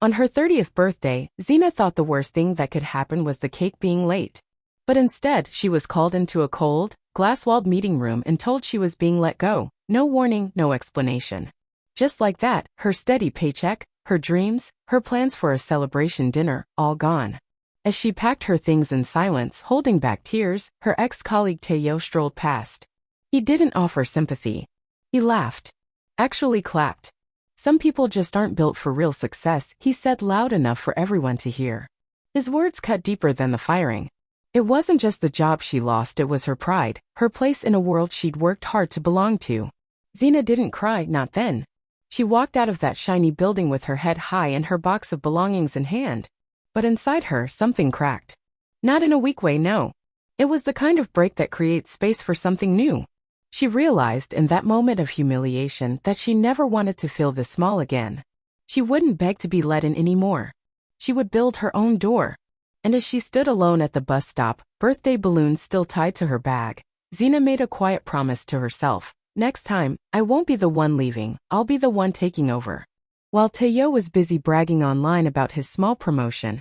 On her 30th birthday, Zina thought the worst thing that could happen was the cake being late. But instead, she was called into a cold, glass-walled meeting room and told she was being let go. No warning, no explanation. Just like that, her steady paycheck, her dreams, her plans for a celebration dinner, all gone. As she packed her things in silence, holding back tears, her ex-colleague Teo strolled past. He didn't offer sympathy. He laughed. Actually clapped. "Some people just aren't built for real success," he said loud enough for everyone to hear. His words cut deeper than the firing. It wasn't just the job she lost, it was her pride, her place in a world she'd worked hard to belong to. Zina didn't cry, not then. She walked out of that shiny building with her head high and her box of belongings in hand. But inside her, something cracked. Not in a weak way, no. It was the kind of break that creates space for something new. She realized in that moment of humiliation that she never wanted to feel this small again. She wouldn't beg to be let in anymore. She would build her own door. And as she stood alone at the bus stop, birthday balloons still tied to her bag, Zina made a quiet promise to herself. "Next time, I won't be the one leaving, I'll be the one taking over." While Teo was busy bragging online about his small promotion,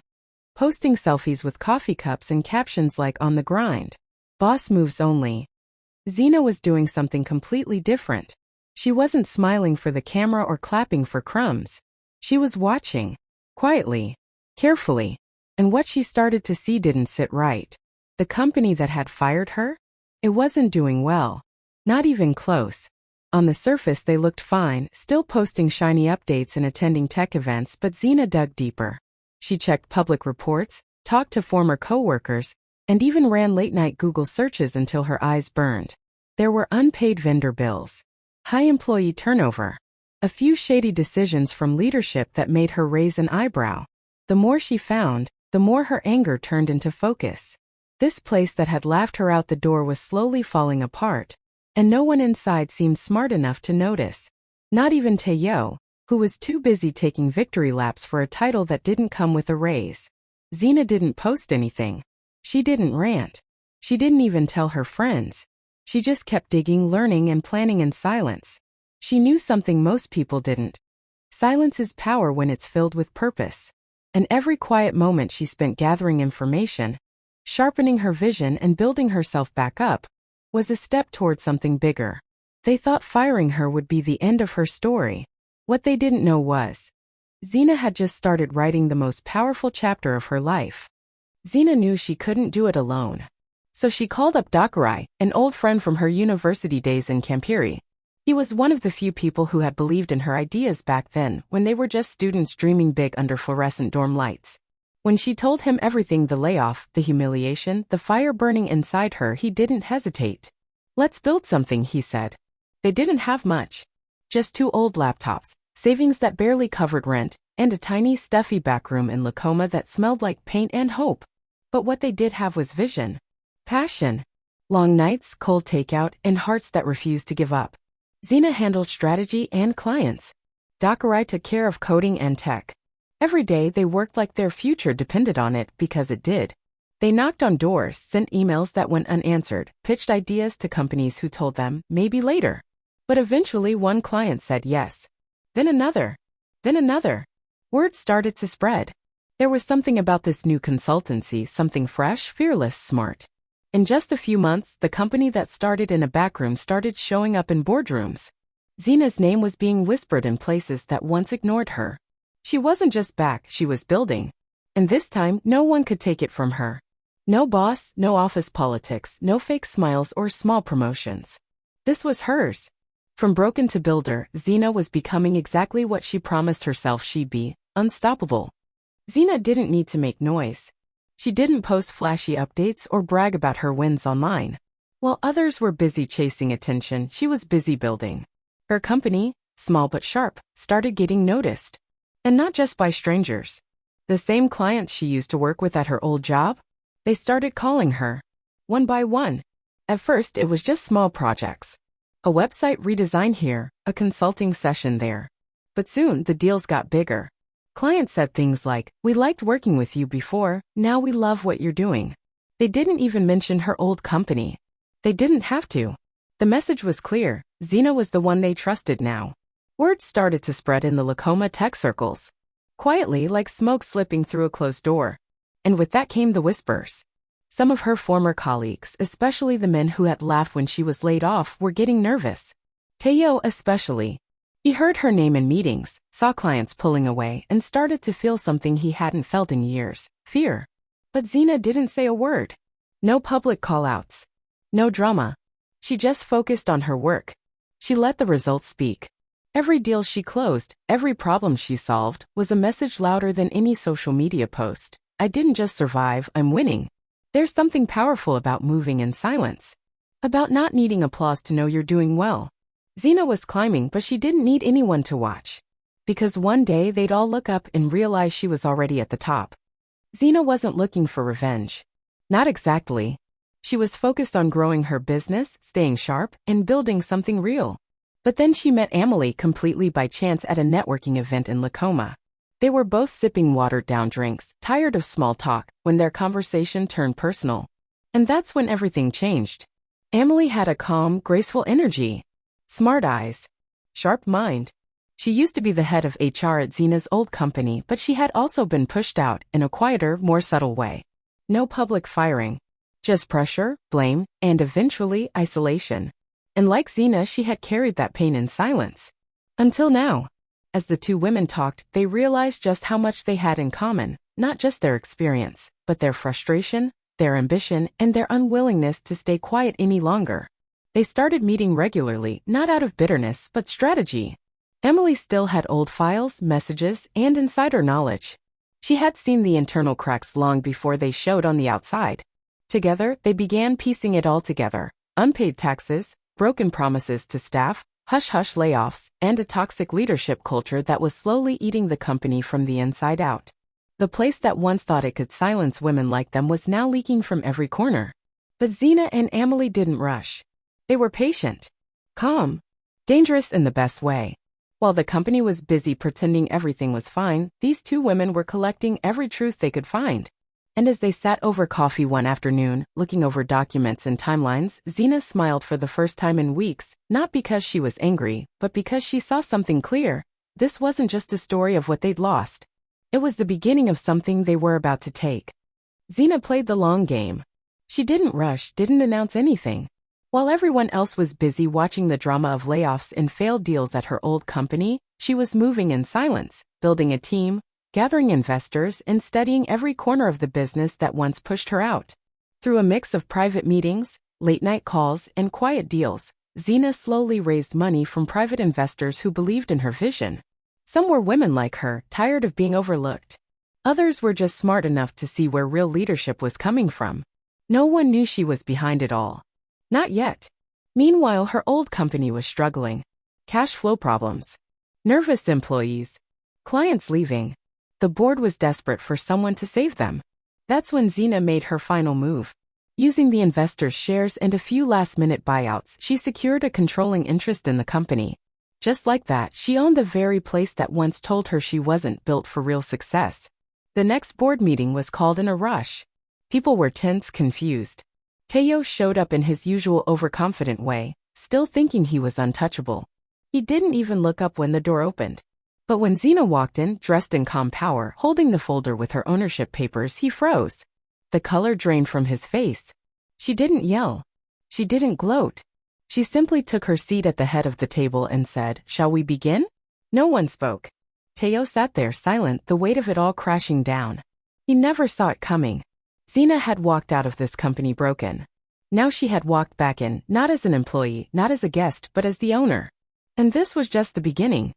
posting selfies with coffee cups and captions like "on the grind," "boss moves only," Zina was doing something completely different. She wasn't smiling for the camera or clapping for crumbs. She was watching. Quietly. Carefully. And what she started to see didn't sit right. The company that had fired her? It wasn't doing well. Not even close. On the surface they looked fine, still posting shiny updates and attending tech events, but Zina dug deeper. She checked public reports, talked to former coworkers, and even ran late-night Google searches until her eyes burned. There were unpaid vendor bills, high employee turnover, a few shady decisions from leadership that made her raise an eyebrow. The more she found, the more her anger turned into focus. This place that had laughed her out the door was slowly falling apart, and no one inside seemed smart enough to notice. Not even Teo, who was too busy taking victory laps for a title that didn't come with a raise. Zina didn't post anything. She didn't rant. She didn't even tell her friends. She just kept digging, learning, and planning in silence. She knew something most people didn't. Silence is power when it's filled with purpose. And every quiet moment she spent gathering information, sharpening her vision and building herself back up, was a step toward something bigger. They thought firing her would be the end of her story. What they didn't know was, Zina had just started writing the most powerful chapter of her life. Zina knew she couldn't do it alone. So she called up Dakurai, an old friend from her university days in Kampiri. He was one of the few people who had believed in her ideas back then, when they were just students dreaming big under fluorescent dorm lights. When she told him everything, the layoff, the humiliation, the fire burning inside her, he didn't hesitate. "Let's build something," he said. They didn't have much. Just 2 old laptops, savings that barely covered rent, and a tiny, stuffy backroom in Lacoma that smelled like paint and hope. But what they did have was vision. Passion. Long nights, cold takeout, and hearts that refused to give up. Zina handled strategy and clients. Dakurai took care of coding and tech. Every day they worked like their future depended on it, because it did. They knocked on doors, sent emails that went unanswered, pitched ideas to companies who told them, maybe later. But eventually one client said yes. Then another. Then another. Word started to spread. There was something about this new consultancy, something fresh, fearless, smart. In just a few months, the company that started in a backroom started showing up in boardrooms. Zina's name was being whispered in places that once ignored her. She wasn't just back, she was building. And this time, no one could take it from her. No boss, no office politics, no fake smiles or small promotions. This was hers. From broken to builder, Zina was becoming exactly what she promised herself she'd be, unstoppable. Zina didn't need to make noise. She didn't post flashy updates or brag about her wins online. While others were busy chasing attention, she was busy building. Her company, small but sharp, started getting noticed. And not just by strangers. The same clients she used to work with at her old job? They started calling her. One by one. At first it was just small projects. A website redesign here, a consulting session there. But soon the deals got bigger. Clients said things like, "We liked working with you before, now we love what you're doing." They didn't even mention her old company. They didn't have to. The message was clear, Zina was the one they trusted now. Word started to spread in the Lacoma tech circles. quietly like smoke slipping through a closed door. And with that came the whispers. Some of her former colleagues, especially the men who had laughed when she was laid off, were getting nervous. Teo especially. He heard her name in meetings, saw clients pulling away, and started to feel something he hadn't felt in years: fear. But Zina didn't say a word. No public call-outs. No drama. She just focused on her work. She let the results speak. Every deal she closed, every problem she solved, was a message louder than any social media post. I didn't just survive, I'm winning. There's something powerful about moving in silence. About not needing applause to know you're doing well. Zina was climbing, but she didn't need anyone to watch. Because one day they'd all look up and realize she was already at the top. Zina wasn't looking for revenge. Not exactly. She was focused on growing her business, staying sharp, and building something real. But then she met Amahle completely by chance at a networking event in Lacoma. They were both sipping watered-down drinks, tired of small talk, when their conversation turned personal. And that's when everything changed. Amahle had a calm, graceful energy. Smart eyes. Sharp mind. She used to be the head of HR at Zina's old company, but she had also been pushed out in a quieter, more subtle way. No public firing. Just pressure, blame, and eventually isolation. And like Zina, she had carried that pain in silence. Until now. As the two women talked, they realized just how much they had in common, not just their experience, but their frustration, their ambition, and their unwillingness to stay quiet any longer. They started meeting regularly, not out of bitterness, but strategy. Amahle still had old files, messages, and insider knowledge. She had seen the internal cracks long before they showed on the outside. Together, they began piecing it all together: unpaid taxes, broken promises to staff, hush-hush layoffs, and a toxic leadership culture that was slowly eating the company from the inside out. The place that once thought it could silence women like them was now leaking from every corner. But Zina and Amahle didn't rush. They were patient, calm, dangerous in the best way. While the company was busy pretending everything was fine, these two women were collecting every truth they could find. And as they sat over coffee one afternoon, looking over documents and timelines, Zina smiled for the first time in weeks, not because she was angry, but because she saw something clear. This wasn't just a story of what they'd lost. It was the beginning of something they were about to take. Zina played the long game. She didn't rush, didn't announce anything. While everyone else was busy watching the drama of layoffs and failed deals at her old company, she was moving in silence, building a team, gathering investors, and studying every corner of the business that once pushed her out. Through a mix of private meetings, late-night calls, and quiet deals, Zina slowly raised money from private investors who believed in her vision. Some were women like her, tired of being overlooked. Others were just smart enough to see where real leadership was coming from. No one knew she was behind it all. Not yet. Meanwhile, her old company was struggling. Cash flow problems. Nervous employees. Clients leaving. The board was desperate for someone to save them. That's when Zina made her final move. Using the investors' shares and a few last-minute buyouts, she secured a controlling interest in the company. Just like that, she owned the very place that once told her she wasn't built for real success. The next board meeting was called in a rush. People were tense, confused. Teo showed up in his usual overconfident way, still thinking he was untouchable. He didn't even look up when the door opened. But when Zina walked in, dressed in calm power, holding the folder with her ownership papers, he froze. The color drained from his face. She didn't yell. She didn't gloat. She simply took her seat at the head of the table and said, "Shall we begin?" No one spoke. Teo sat there silent, the weight of it all crashing down. He never saw it coming. Zina had walked out of this company broken. Now she had walked back in, not as an employee, not as a guest, but as the owner. And this was just the beginning.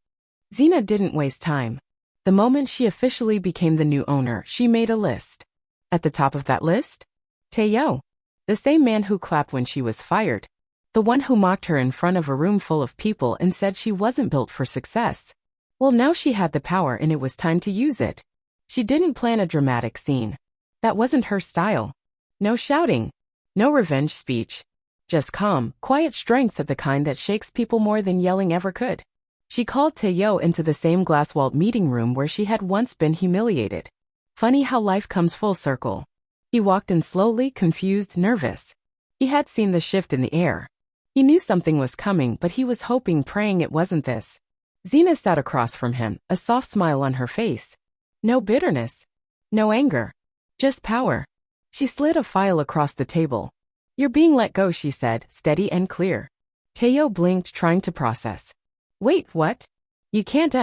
Zina didn't waste time. The moment she officially became the new owner, she made a list. At the top of that list? Teo. The same man who clapped when she was fired. The one who mocked her in front of a room full of people and said she wasn't built for success. Well, now she had the power and it was time to use it. She didn't plan a dramatic scene. That wasn't her style. No shouting. No revenge speech. Just calm, quiet strength of the kind that shakes people more than yelling ever could. She called Teo into the same glass-walled meeting room where she had once been humiliated. Funny how life comes full circle. He walked in slowly, confused, nervous. He had seen the shift in the air. He knew something was coming, but he was hoping, praying it wasn't this. Zina sat across from him, a soft smile on her face. No bitterness. No anger. Just power. She slid a file across the table. You're being let go, she said, steady and clear. Teo blinked, trying to process. Wait, what? You can't,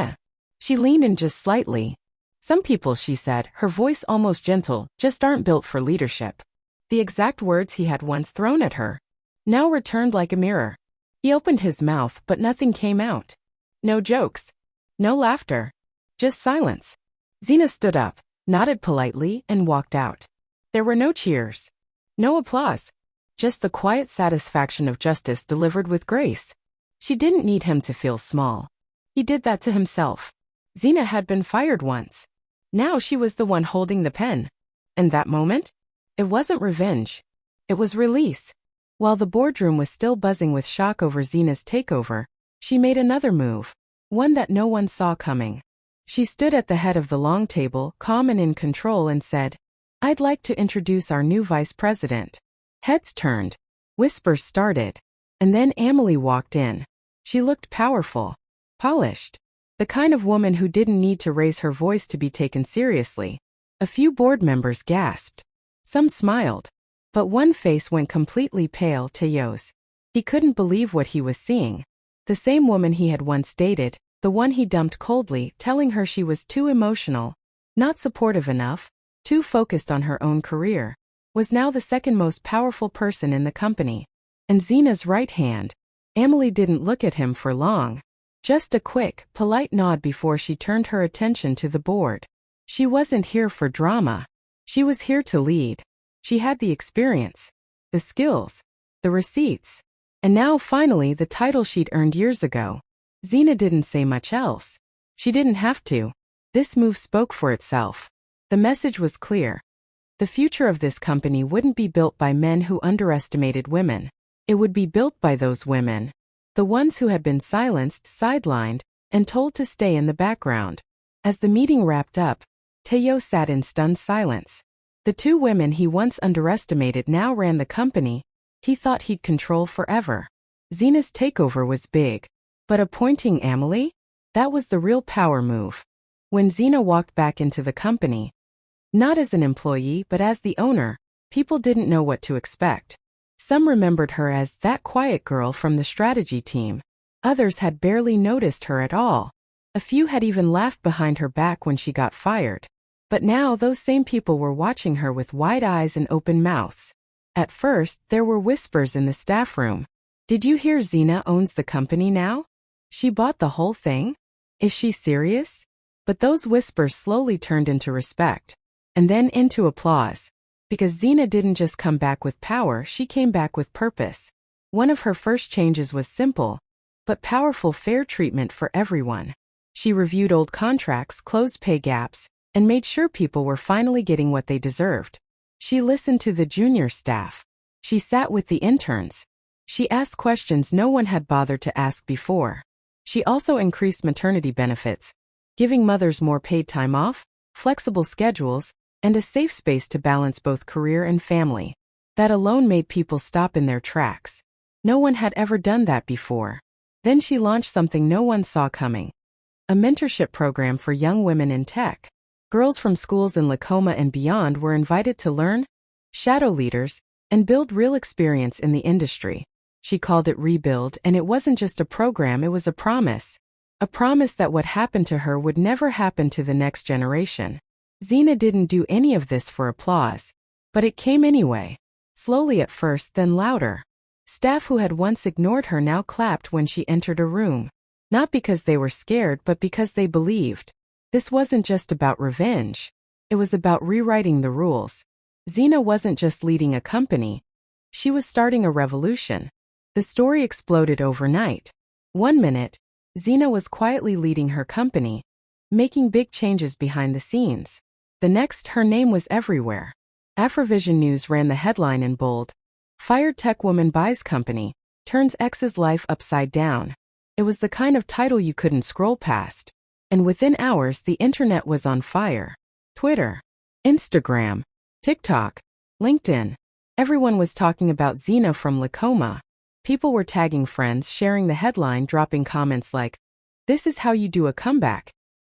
She leaned in just slightly. Some people, she said, her voice almost gentle, just aren't built for leadership. The exact words he had once thrown at her now returned like a mirror. He opened his mouth, but nothing came out. No jokes. No laughter. Just silence. Zina stood up, nodded politely, and walked out. There were no cheers. No applause. Just the quiet satisfaction of justice delivered with grace. She didn't need him to feel small. He did that to himself. Zina had been fired once. Now she was the one holding the pen. And that moment? It wasn't revenge. It was release. While the boardroom was still buzzing with shock over Zina's takeover, she made another move, one that no one saw coming. She stood at the head of the long table, calm and in control, and said, I'd like to introduce our new vice president. Heads turned. Whispers started. And then Amahle walked in. She looked powerful. Polished. The kind of woman who didn't need to raise her voice to be taken seriously. A few board members gasped. Some smiled. But one face went completely pale, Teo's. He couldn't believe what he was seeing. The same woman he had once dated, the one he dumped coldly, telling her she was too emotional, not supportive enough, too focused on her own career, was now the second most powerful person in the company. And Zina's right hand. Amahle didn't look at him for long. Just a quick, polite nod before she turned her attention to the board. She wasn't here for drama. She was here to lead. She had the experience, the skills, the receipts, and now finally the title she'd earned years ago. Zina didn't say much else. She didn't have to. This move spoke for itself. The message was clear. The future of this company wouldn't be built by men who underestimated women. It would be built by those women. The ones who had been silenced, sidelined, and told to stay in the background. As the meeting wrapped up, Teo sat in stunned silence. The two women he once underestimated now ran the company he thought he'd control forever. Zina's takeover was big. But appointing Amahle? That was the real power move. When Zina walked back into the company, not as an employee but as the owner, people didn't know what to expect. Some remembered her as that quiet girl from the strategy team. Others had barely noticed her at all. A few had even laughed behind her back when she got fired. But now those same people were watching her with wide eyes and open mouths. At first, there were whispers in the staff room. Did you hear Zina owns the company now? She bought the whole thing? Is she serious? But those whispers slowly turned into respect. And then into applause. Because Zina didn't just come back with power, she came back with purpose. One of her first changes was simple, but powerful: fair treatment for everyone. She reviewed old contracts, closed pay gaps, and made sure people were finally getting what they deserved. She listened to the junior staff. She sat with the interns. She asked questions no one had bothered to ask before. She also increased maternity benefits, giving mothers more paid time off, flexible schedules, and a safe space to balance both career and family. That alone made people stop in their tracks. No one had ever done that before. Then she launched something no one saw coming. A mentorship program for young women in tech. Girls from schools in Lakoma and beyond were invited to learn, shadow leaders, and build real experience in the industry. She called it Rebuild, and it wasn't just a program, it was a promise. A promise that what happened to her would never happen to the next generation. Zina didn't do any of this for applause. But it came anyway. Slowly at first, then louder. Staff who had once ignored her now clapped when she entered a room. Not because they were scared, but because they believed. This wasn't just about revenge. It was about rewriting the rules. Zina wasn't just leading a company. She was starting a revolution. The story exploded overnight. 1 minute, Zina was quietly leading her company, making big changes behind the scenes. The next, her name was everywhere. Afrovision News ran the headline in bold. Fired tech woman buys company, turns ex's life upside down. It was the kind of title you couldn't scroll past. And within hours, the internet was on fire. Twitter, Instagram, TikTok, LinkedIn. Everyone was talking about Zina from Lakoma. People were tagging friends, sharing the headline, dropping comments like, "This is how you do a comeback."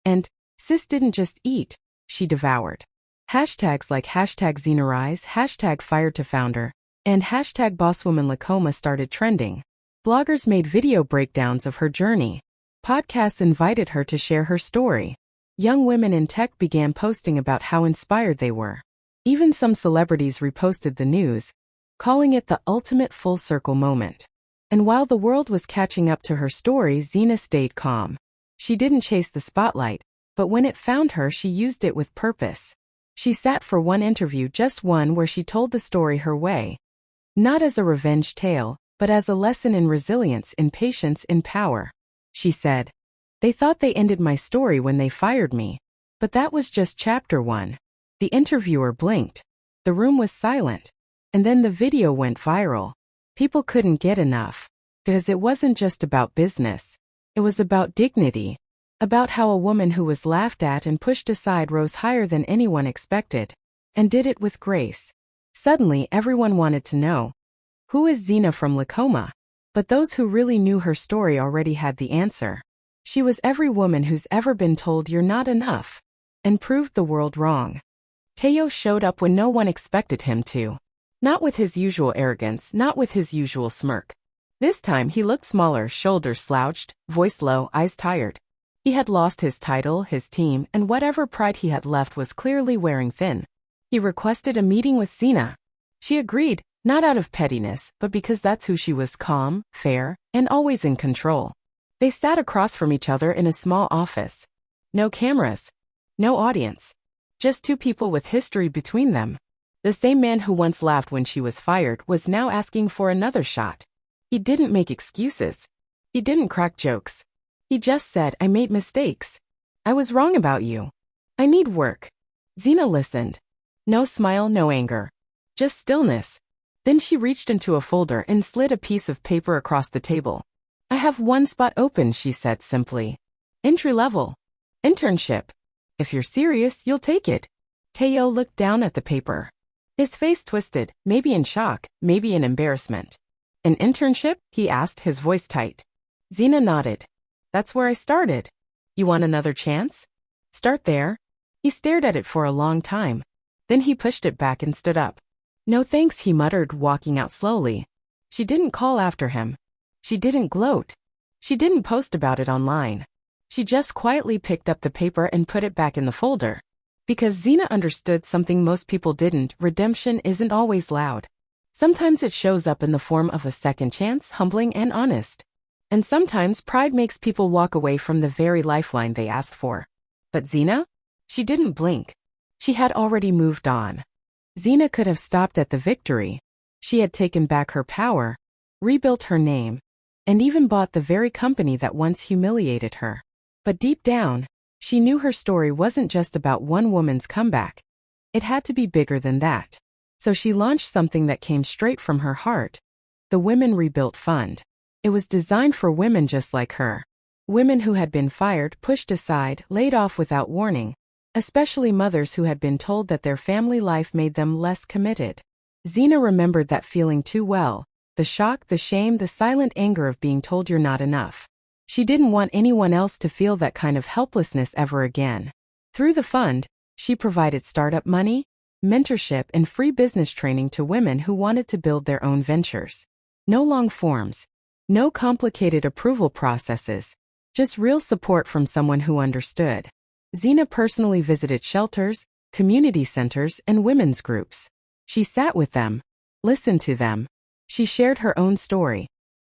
And, "Sis didn't just eat. she devoured. Hashtags like hashtag #ZinaRise, hashtag #FireToFounder, and hashtag BossWomanLakoma started trending. Bloggers made video breakdowns of her journey. Podcasts invited her to share her story. Young women in tech began posting about how inspired they were. Even some celebrities reposted the news, calling it the ultimate full circle moment. And while the world was catching up to her story, Zina stayed calm. She didn't chase the spotlight, but when it found her, she used it with purpose. She sat for one interview, just one, where she told the story her way. Not as a revenge tale, but as a lesson in resilience, in patience, in power. She said, "They thought they ended my story when they fired me. But that was just chapter 1. The interviewer blinked. The room was silent. And then the video went viral. People couldn't get enough. Because it wasn't just about business. It was about dignity. About how a woman who was laughed at and pushed aside rose higher than anyone expected. And did it with grace. Suddenly everyone wanted to know, who is Zina from Lakoma? But those who really knew her story already had the answer. She was every woman who's ever been told you're not enough. And proved the world wrong. Teo showed up when no one expected him to. Not with his usual arrogance, not with his usual smirk. This time he looked smaller, shoulders slouched, voice low, eyes tired. He had lost his title, his team, and whatever pride he had left was clearly wearing thin. He requested a meeting with Zina. She agreed, not out of pettiness, but because that's who she was: calm, fair, and always in control. They sat across from each other in a small office. No cameras. No audience. Just two people with history between them. The same man who once laughed when she was fired was now asking for another shot. He didn't make excuses. He didn't crack jokes. He just said, "I made mistakes. I was wrong about you. I need work." Zina listened. No smile, no anger. Just stillness. Then she reached into a folder and slid a piece of paper across the table. "I have one spot open," she said simply. "Entry level. Internship. If you're serious, you'll take it." Teo looked down at the paper. His face twisted, maybe in shock, maybe in embarrassment. "An internship?" he asked, his voice tight. Zina nodded. "That's where I started. You want another chance? Start there." He stared at it for a long time. Then he pushed it back and stood up. "No thanks," he muttered, walking out slowly. She didn't call after him. She didn't gloat. She didn't post about it online. She just quietly picked up the paper and put it back in the folder. Because Zina understood something most people didn't: redemption isn't always loud. Sometimes it shows up in the form of a second chance, humbling and honest. And sometimes pride makes people walk away from the very lifeline they asked for. But Zina? She didn't blink. She had already moved on. Zina could have stopped at the victory. She had taken back her power, rebuilt her name, and even bought the very company that once humiliated her. But deep down, she knew her story wasn't just about one woman's comeback. It had to be bigger than that. So she launched something that came straight from her heart: the Women Rebuilt Fund. It was designed for women just like her. Women who had been fired, pushed aside, laid off without warning. Especially mothers who had been told that their family life made them less committed. Zina remembered that feeling too well: the shock, the shame, the silent anger of being told you're not enough. She didn't want anyone else to feel that kind of helplessness ever again. Through the fund, she provided startup money, mentorship, and free business training to women who wanted to build their own ventures. No long forms. No complicated approval processes. Just real support from someone who understood. Zina personally visited shelters, community centers, and women's groups. She sat with them, listened to them. She shared her own story.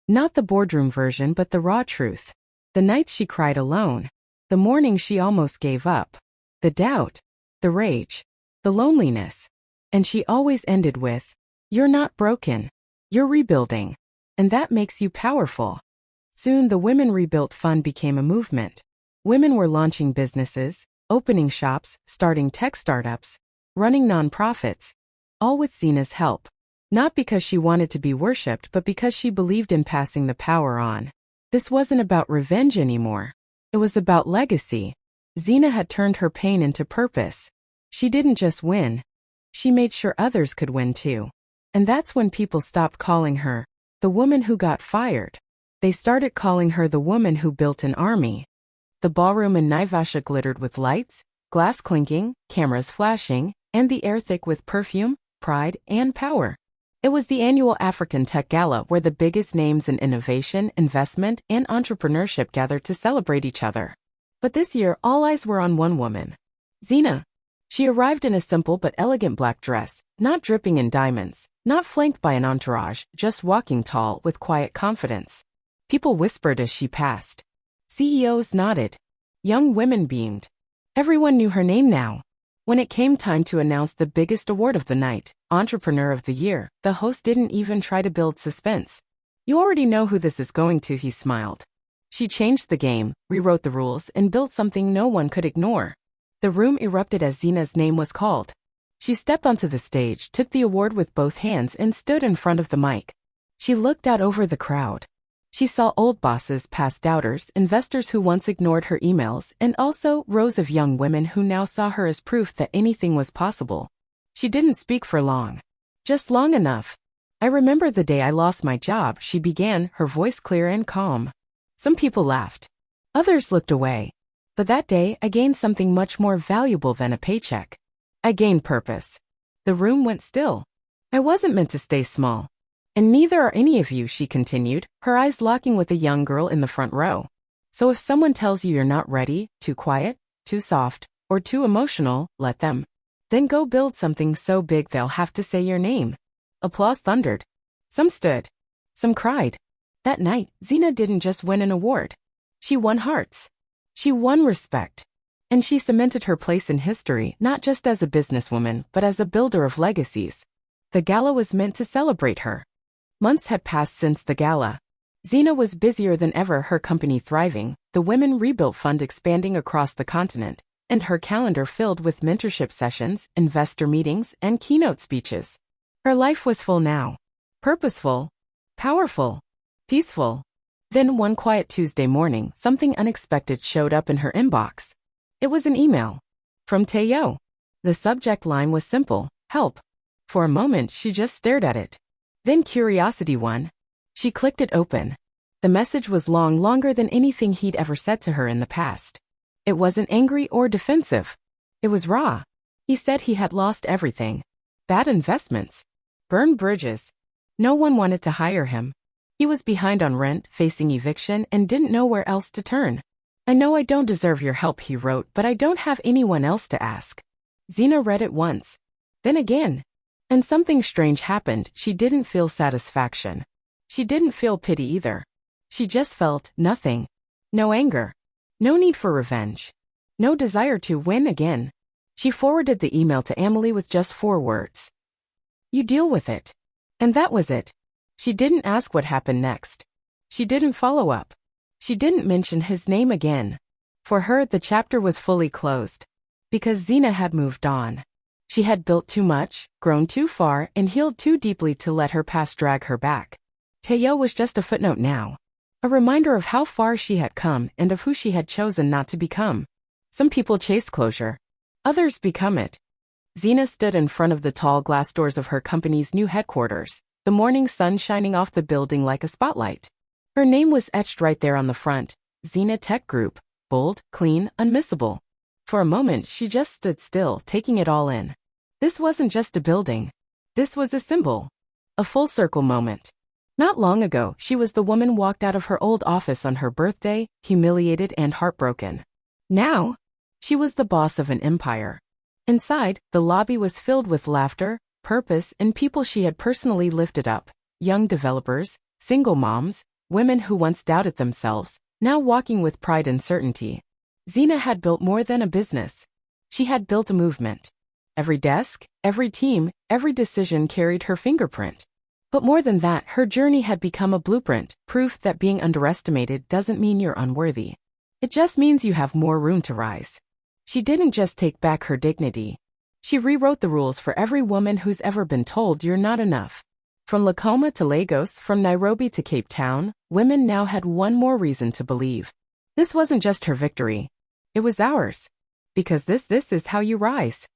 Not the boardroom version, but the raw truth. The nights she cried alone. The mornings she almost gave up. The doubt. The rage. The loneliness. And she always ended with, "You're not broken. You're rebuilding. And that makes you powerful." Soon the Women Rebuilt Fund became a movement. Women were launching businesses, opening shops, starting tech startups, running nonprofits, all with Zina's help. Not because she wanted to be worshipped, but because she believed in passing the power on. This wasn't about revenge anymore. It was about legacy. Zina had turned her pain into purpose. She didn't just win. She made sure others could win too. And that's when people stopped calling her the woman who got fired. They started calling her the woman who built an army. The ballroom in Naivasha glittered with lights, Glass clinking, cameras flashing, and the air thick with perfume, pride, and power. It was the annual African Tech Gala where the biggest names in innovation, investment, and entrepreneurship gathered to celebrate each other. But this year, all eyes were on one woman. Zina. She arrived in a simple but elegant black dress, not dripping in diamonds, not flanked by an entourage, just walking tall with quiet confidence. People whispered as she passed. CEOs nodded. Young women beamed. Everyone knew her name now. When it came time to announce the biggest award of the night, Entrepreneur of the Year, the host didn't even try to build suspense. You already know who this is going to, he smiled. She changed the game, rewrote the rules, and built something no one could ignore. The room erupted as Zina's name was called. She stepped onto the stage, took the award with both hands, and stood in front of the mic. She looked out over the crowd. She saw old bosses, past doubters, investors who once ignored her emails, and also rows of young women who now saw her as proof that anything was possible. She didn't speak for long. Just long enough. I remember the day I lost my job, she began, her voice clear and calm. Some people laughed. Others looked away. But that day, I gained something much more valuable than a paycheck. I gained purpose. The room went still. I wasn't meant to stay small. And neither are any of you, she continued, her eyes locking with a young girl in the front row. So if someone tells you you're not ready, too quiet, too soft, or too emotional, let them. Then go build something so big they'll have to say your name. Applause thundered. Some stood. Some cried. That night, Zina didn't just win an award. She won hearts. She won respect. And she cemented her place in history not just as a businesswoman but as a builder of legacies. The gala was meant to celebrate her. Months had passed since the gala. Zina was busier than ever, her company thriving, the Women Rebuilt Fund expanding across the continent, and her calendar filled with mentorship sessions, investor meetings, and keynote speeches. Her life was full now. Purposeful. Powerful. Peaceful. Then one quiet Tuesday morning, something unexpected showed up in her inbox. It was an email. From Teo. The subject line was simple, help. For a moment she just stared at it. Then curiosity won. She clicked it open. The message was long, longer than anything he'd ever said to her in the past. It wasn't angry or defensive. It was raw. He said he had lost everything. Bad investments. Burned bridges. No one wanted to hire him. He was behind on rent, facing eviction, and didn't know where else to turn. I know I don't deserve your help, he wrote, but I don't have anyone else to ask. Zina read it once. Then again. And something strange happened. She didn't feel satisfaction. She didn't feel pity either. She just felt nothing. No anger. No need for revenge. No desire to win again. She forwarded the email to Amahle with just 4 words. You deal with it. And that was it. She didn't ask what happened next. She didn't follow up. She didn't mention his name again. For her, the chapter was fully closed. Because Zina had moved on. She had built too much, grown too far, and healed too deeply to let her past drag her back. Teo was just a footnote now. A reminder of how far she had come and of who she had chosen not to become. Some people chase closure. Others become it. Zina stood in front of the tall glass doors of her company's new headquarters, the morning sun shining off the building like a spotlight. Her name was etched right there on the front, Zina Tech Group, bold, clean, unmissable. For a moment she just stood still, taking it all in. This wasn't just a building. This was a symbol. A full circle moment. Not long ago, she was the woman walked out of her old office on her birthday, humiliated and heartbroken. Now, she was the boss of an empire. Inside, the lobby was filled with laughter, purpose, and people she had personally lifted up. Young developers, single moms, women who once doubted themselves, now walking with pride and certainty. Zina had built more than a business. She had built a movement. Every desk, every team, every decision carried her fingerprint. But more than that, her journey had become a blueprint, proof that being underestimated doesn't mean you're unworthy. It just means you have more room to rise. She didn't just take back her dignity. She rewrote the rules for every woman who's ever been told you're not enough. From Lakoma to Lagos, from Nairobi to Cape Town, women now had one more reason to believe. This wasn't just her victory. It was ours. Because this is how you rise.